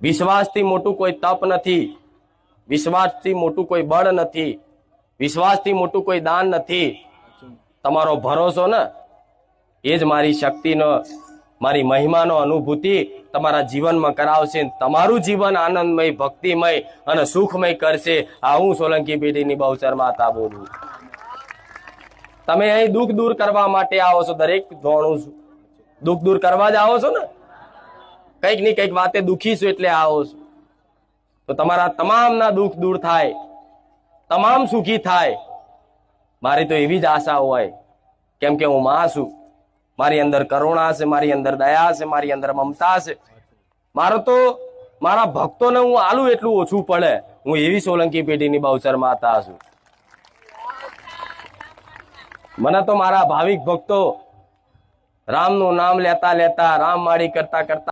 વિશ્વાસથી મોટું કોઈ તપ નથી, વિશ્વાસથી મોટું કોઈ બળ નથી, વિશ્વાસથી મોટું કોઈ દાન નથી. તમારો ભરોસો ને એ જ મારી શક્તિનો, મારી મહિમાનો અનુભૂતિ તમારા જીવનમાં કરાવશે. તમારું જીવન આનંદમય, ભક્તિમય અને સુખમય કરશે. આ હું સોલંકી પેઢીની બહુચર માતા બોલું. તમે અહીં દુઃખ દૂર કરવા માટે આવો છો, દરેક જાણું છું. દુઃખ દૂર કરવા જ આવો છો ને, કંઈક ની કંઈક વાતે દુઃખી છું એટલે આવો છો. તો તમારા તમામના દુઃખ દૂર થાય, તમામ સુખી થાય, મારી તો એવી જ આશા હોય. કેમ કે હું માં છું, મારી અંદર કરુણા છે, મારી અંદર દયા છે, મારી અંદર મમતા છે. મારો તો મારા ભક્તોને હું આલું એટલું ઓછું પડે. હું એવી સોલંકી પેઢીની બહુચર માતા છું. મને તો મારા ભાવિક ભક્તો રામનું નામ લેતા લેતા, રામ માળી કરતા કરતા